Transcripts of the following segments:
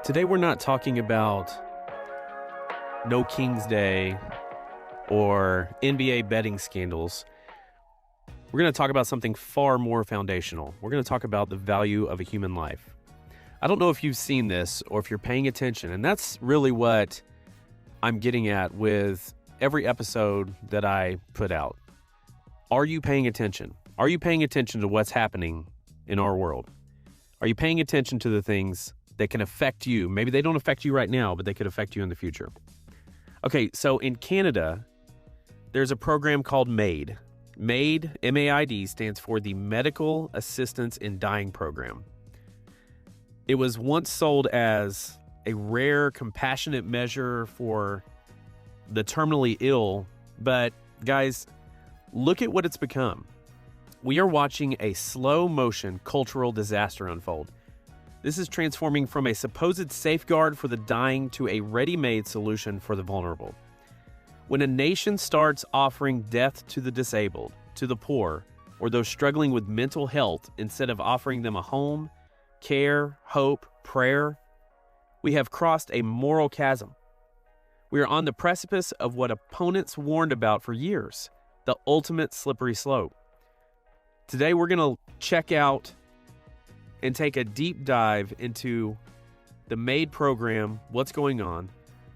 Today we're not talking about No King's Day or NBA betting scandals. We're going to talk about something far more foundational. We're going to talk about the value of a human life. I don't know if you've seen this or if you're paying attention, and that's really what I'm getting at with every episode that I put out. Are you paying attention? Are you paying attention to what's happening in our world? Are you paying attention to the things that can affect you? Maybe they don't affect you right now, but they could affect you in the future. Okay, so in Canada, there's a program called M.A.I.D. M.A.I.D, M-A-I-D, stands for the Medical Assistance in Dying Program. It was once sold as a rare, compassionate measure for the terminally ill, but guys, look at what it's become. We are watching a slow-motion cultural disaster unfold. This is transforming from a supposed safeguard for the dying to a ready-made solution for the vulnerable. When a nation starts offering death to the disabled, to the poor, or those struggling with mental health instead of offering them a home, care, hope, prayer, we have crossed a moral chasm. We are on the precipice of what opponents warned about for years, the ultimate slippery slope. Today we're going to check out and take a deep dive into the M.A.I.D program, what's going on,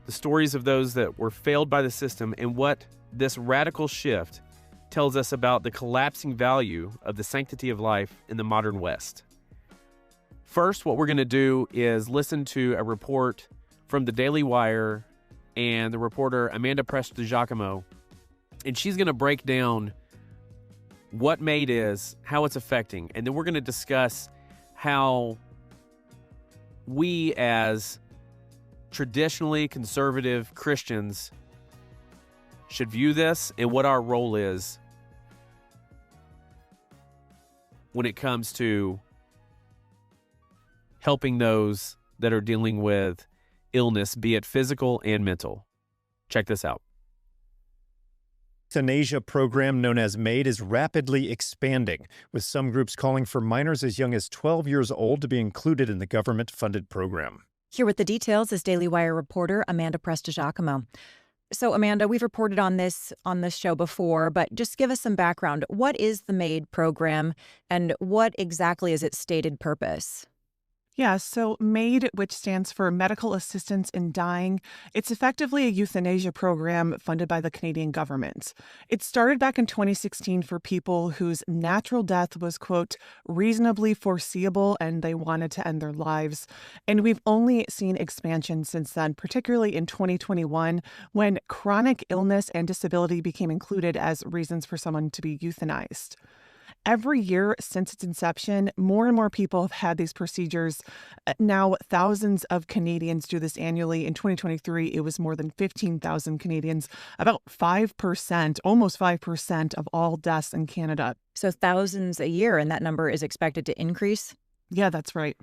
the stories of those that were failed by the system, and what this radical shift tells us about the collapsing value of the sanctity of life in the modern West. First, what we're going to do is listen to a report from the Daily Wire and the reporter Amanda Prestigiacomo, and she's going to break down what M.A.I.D is, how it's affecting, and then we're going to discuss how we as traditionally conservative Christians should view this and what our role is when it comes to helping those that are dealing with illness, be it physical and mental. Check this out. Euthanasia program known as M.A.I.D is rapidly expanding, with some groups calling for minors as young as 12 years old to be included in the government-funded program. Here with the details is Daily Wire reporter Amanda Prestigiacomo. So, Amanda, we've reported on this show before, but just give us some background. What is the M.A.I.D program, and what exactly is its stated purpose? Yeah, so M.A.I.D, which stands for Medical Assistance in Dying, it's effectively a euthanasia program funded by the Canadian government. It started back in 2016 for people whose natural death was, quote, reasonably foreseeable and they wanted to end their lives. And we've only seen expansion since then, particularly in 2021, when chronic illness and disability became included as reasons for someone to be euthanized. Every year since its inception, more and more people have had these procedures. Now, thousands of Canadians do this annually. In 2023, it was more than 15,000 Canadians, about 5%, almost 5% of all deaths in Canada. So thousands a year, and that number is expected to increase? Yeah, that's right.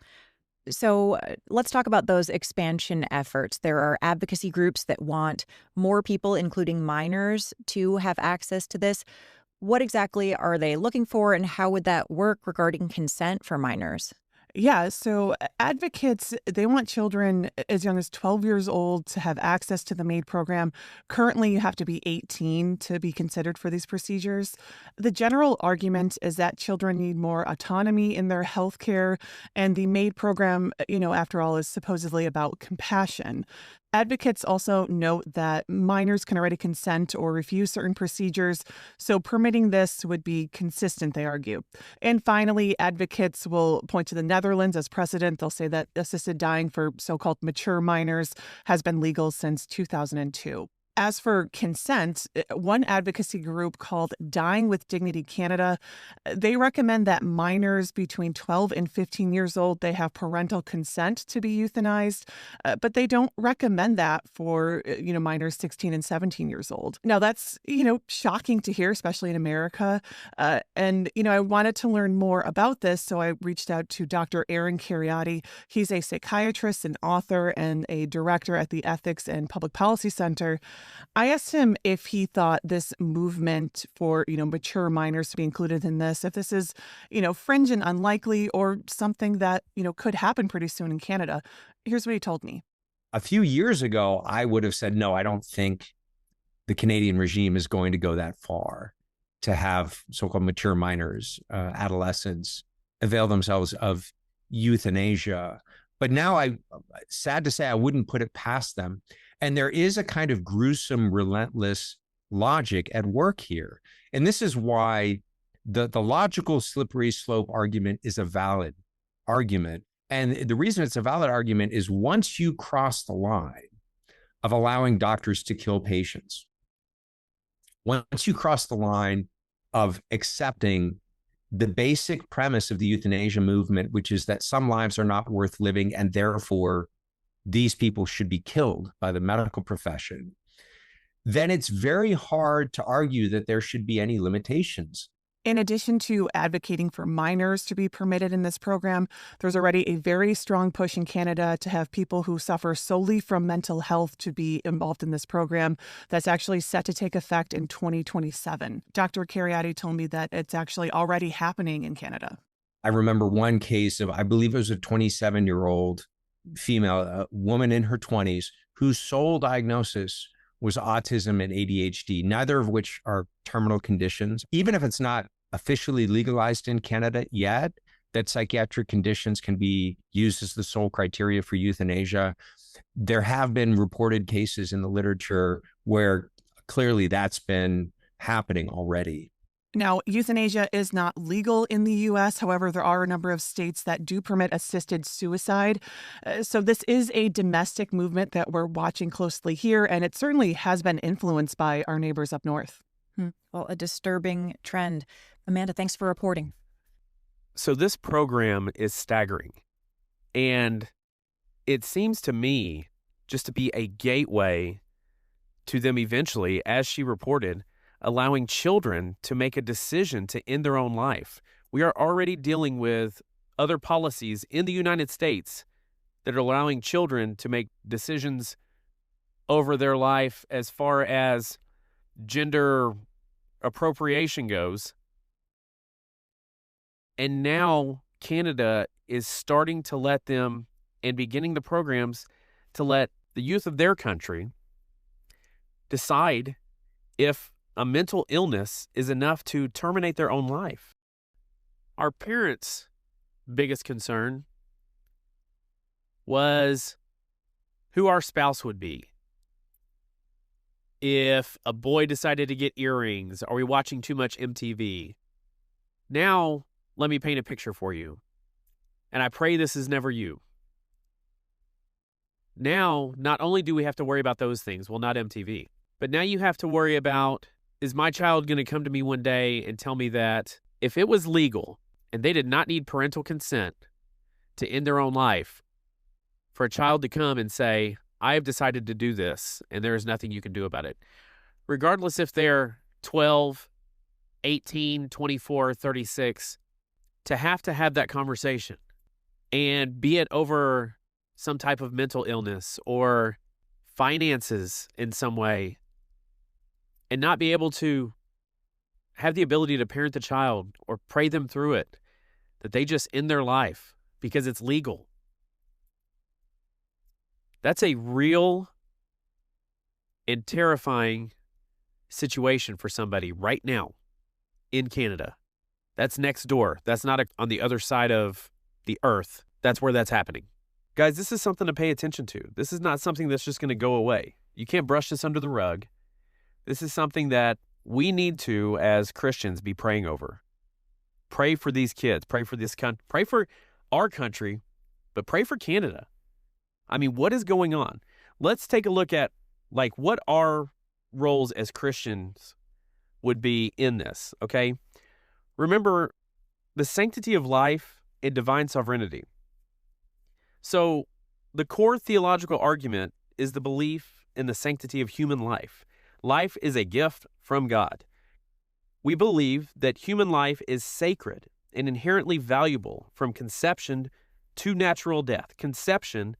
So let's talk about those expansion efforts. There are advocacy groups that want more people, including minors, to have access to this. What exactly are they looking for, and how would that work regarding consent for minors? Yeah, so advocates, they want children as young as 12 years old to have access to the M.A.I.D program. Currently, you have to be 18 to be considered for these procedures. The general argument is that children need more autonomy in their health care, and the M.A.I.D program, after all, is supposedly about compassion. Advocates also note that minors can already consent or refuse certain procedures, so permitting this would be consistent, they argue. And finally, advocates will point to the Netherlands as precedent. They'll say that assisted dying for so-called mature minors has been legal since 2002. As for consent, one advocacy group called Dying with Dignity Canada, they recommend that minors between 12 and 15 years old, they have parental consent to be euthanized, but they don't recommend that for, minors 16 and 17 years old. Now, that's, shocking to hear, especially in America. And I wanted to learn more about this, so I reached out to Dr. Aaron Cariotti. He's a psychiatrist, an author, and a director at the Ethics and Public Policy Center. I asked him if he thought this movement for, mature minors to be included in this, if this is, fringe and unlikely or something that, could happen pretty soon in Canada. Here's what he told me. A few years ago, I would have said, no, I don't think the Canadian regime is going to go that far to have so-called mature minors, adolescents, avail themselves of euthanasia. But now sad to say, I wouldn't put it past them. And there is a kind of gruesome, relentless logic at work here. And this is why the logical slippery slope argument is a valid argument. And the reason it's a valid argument is once you cross the line of allowing doctors to kill patients, once you cross the line of accepting the basic premise of the euthanasia movement, which is that some lives are not worth living and therefore these people should be killed by the medical profession, then it's very hard to argue that there should be any limitations. In addition to advocating for minors to be permitted in this program, there's already a very strong push in Canada to have people who suffer solely from mental health to be involved in this program. That's actually set to take effect in 2027. Dr. Cariati told me that it's actually already happening in Canada. I remember one case of, I believe it was a 27-year-old female, a woman in her 20s, whose sole diagnosis was autism and ADHD, neither of which are terminal conditions. Even if it's not officially legalized in Canada yet, that psychiatric conditions can be used as the sole criteria for euthanasia. There have been reported cases in the literature where clearly that's been happening already. Now, euthanasia is not legal in the U.S. However, there are a number of states that do permit assisted suicide. So this is a domestic movement that we're watching closely here, and it certainly has been influenced by our neighbors up north. Well, a disturbing trend. Amanda, thanks for reporting. So this program is staggering. And it seems to me just to be a gateway to them eventually, as she reported, allowing children to make a decision to end their own life. We are already dealing with other policies in the United States that are allowing children to make decisions over their life as far as gender appropriation goes. And now Canada is starting to let them and beginning the programs to let the youth of their country decide if a mental illness is enough to terminate their own life. Our parents' biggest concern was who our spouse would be. If a boy decided to get earrings, are we watching too much MTV? Now, let me paint a picture for you. And I pray this is never you. Now, not only do we have to worry about those things, well, not MTV, but now you have to worry about, is my child going to come to me one day and tell me that if it was legal and they did not need parental consent to end their own life, for a child to come and say, I have decided to do this and there is nothing you can do about it, regardless if they're 12, 18, 24, 36, to have that conversation, and be it over some type of mental illness or finances in some way, and not be able to have the ability to parent the child or pray them through it, that they just end their life because it's legal. That's a real and terrifying situation for somebody right now in Canada. That's next door. That's not on the other side of the earth. That's where that's happening. Guys, this is something to pay attention to. This is not something that's just going to go away. You can't brush this under the rug. This is something that we need to, as Christians, be praying over. Pray for these kids. Pray for this country. Pray for our country, but pray for Canada. I mean, what is going on? Let's take a look at, what our roles as Christians would be in this, okay? Remember, the sanctity of life and divine sovereignty. So, the core theological argument is the belief in the sanctity of human life. Life is a gift from God. We believe that human life is sacred and inherently valuable from conception to natural death. Conception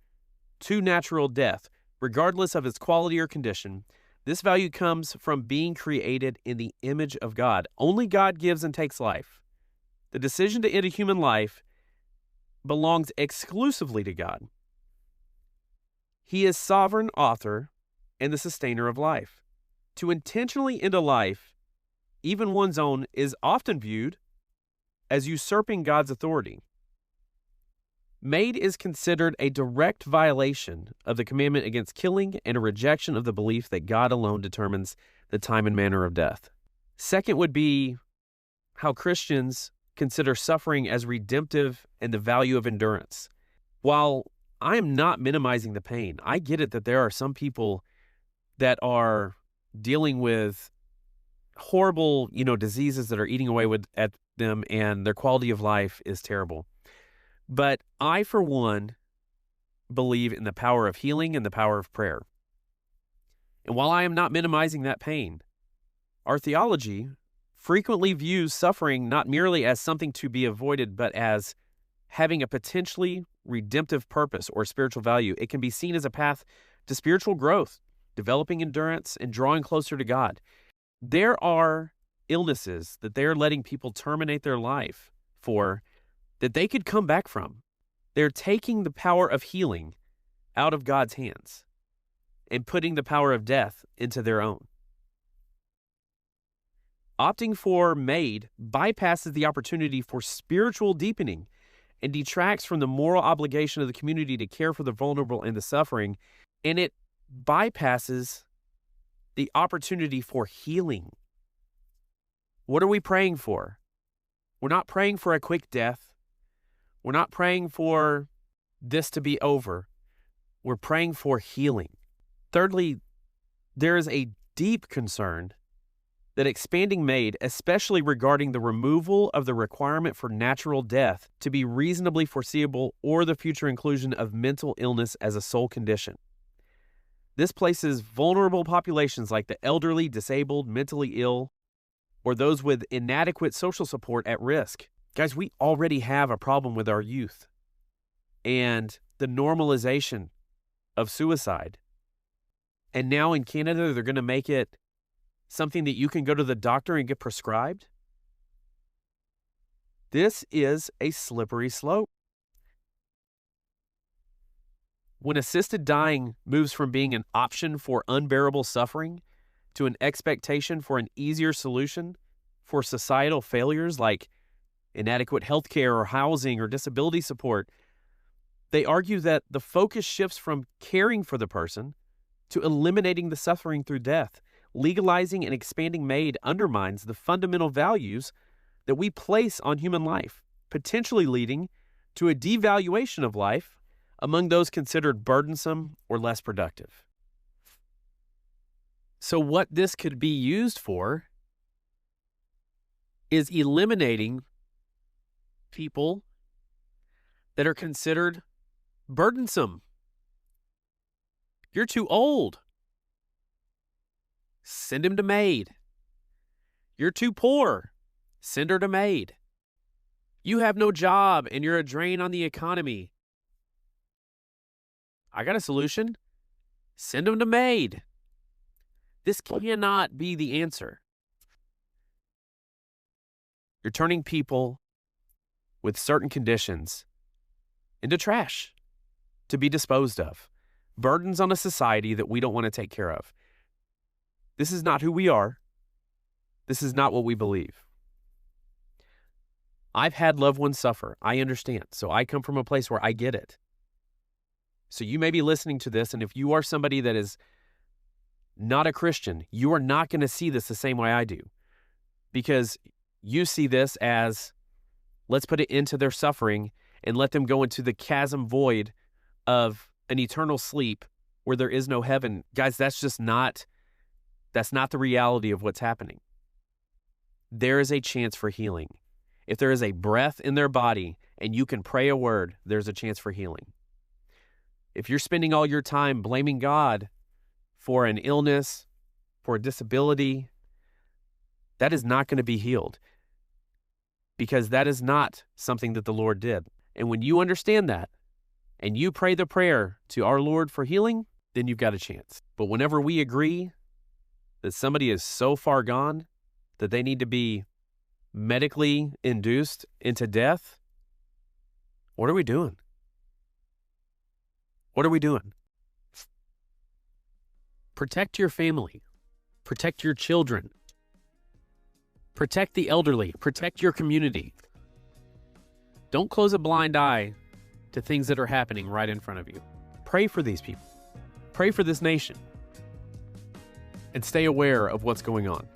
to natural death, regardless of its quality or condition, This value comes from being created in the image of God. Only God gives and takes life. The decision to end a human life belongs exclusively to God. He is sovereign author and the sustainer of life. To intentionally end a life, even one's own, is often viewed as usurping God's authority. M.A.I.D is considered a direct violation of the commandment against killing and a rejection of the belief that God alone determines the time and manner of death. Second would be how Christians consider suffering as redemptive and the value of endurance. While I am not minimizing the pain, I get it that there are some people that are dealing with horrible, diseases that are eating away at them, and their quality of life is terrible. But I, for one, believe in the power of healing and the power of prayer. And while I am not minimizing that pain, our theology frequently views suffering not merely as something to be avoided, but as having a potentially redemptive purpose or spiritual value. It can be seen as a path to spiritual growth, developing endurance, and drawing closer to God. There are illnesses that they're letting people terminate their life for that they could come back from. They're taking the power of healing out of God's hands and putting the power of death into their own. Opting for M.A.I.D bypasses the opportunity for spiritual deepening and detracts from the moral obligation of the community to care for the vulnerable and the suffering, and it bypasses the opportunity for healing. What are we praying for? We're not praying for a quick death. We're not praying for this to be over. We're praying for healing. Thirdly, there is a deep concern that expanding M.A.I.D, especially regarding the removal of the requirement for natural death to be reasonably foreseeable or the future inclusion of mental illness as a sole condition. This places vulnerable populations like the elderly, disabled, mentally ill, or those with inadequate social support at risk. Guys, we already have a problem with our youth and the normalization of suicide. And now in Canada, they're going to make it something that you can go to the doctor and get prescribed. This is a slippery slope. When assisted dying moves from being an option for unbearable suffering to an expectation for an easier solution for societal failures like inadequate health care or housing or disability support, they argue that the focus shifts from caring for the person to eliminating the suffering through death. Legalizing and expanding M.A.I.D undermines the fundamental values that we place on human life, potentially leading to a devaluation of life among those considered burdensome or less productive. So what this could be used for is eliminating people that are considered burdensome. You're too old. Send him to M.A.I.D. You're too poor. Send her to M.A.I.D. You have no job and you're a drain on the economy. I got a solution. Send them to M.A.I.D. This cannot be the answer. You're turning people with certain conditions into trash to be disposed of. Burdens on a society that we don't want to take care of. This is not who we are. This is not what we believe. I've had loved ones suffer. I understand. So I come from a place where I get it. So you may be listening to this, and if you are somebody that is not a Christian, you are not going to see this the same way I do. Because you see this as, let's put it into their suffering and let them go into the chasm void of an eternal sleep where there is no heaven. Guys, that's not the reality of what's happening. There is a chance for healing. If there is a breath in their body and you can pray a word, there's a chance for healing. If you're spending all your time blaming God for an illness, for a disability, that is not going to be healed, because that is not something that the Lord did. And when you understand that and you pray the prayer to our Lord for healing, then you've got a chance. But whenever we agree that somebody is so far gone that they need to be medically induced into death, what are we doing? What are we doing? Protect your family. Protect your children. Protect the elderly. Protect your community. Don't close a blind eye to things that are happening right in front of you. Pray for these people. Pray for this nation. And stay aware of what's going on.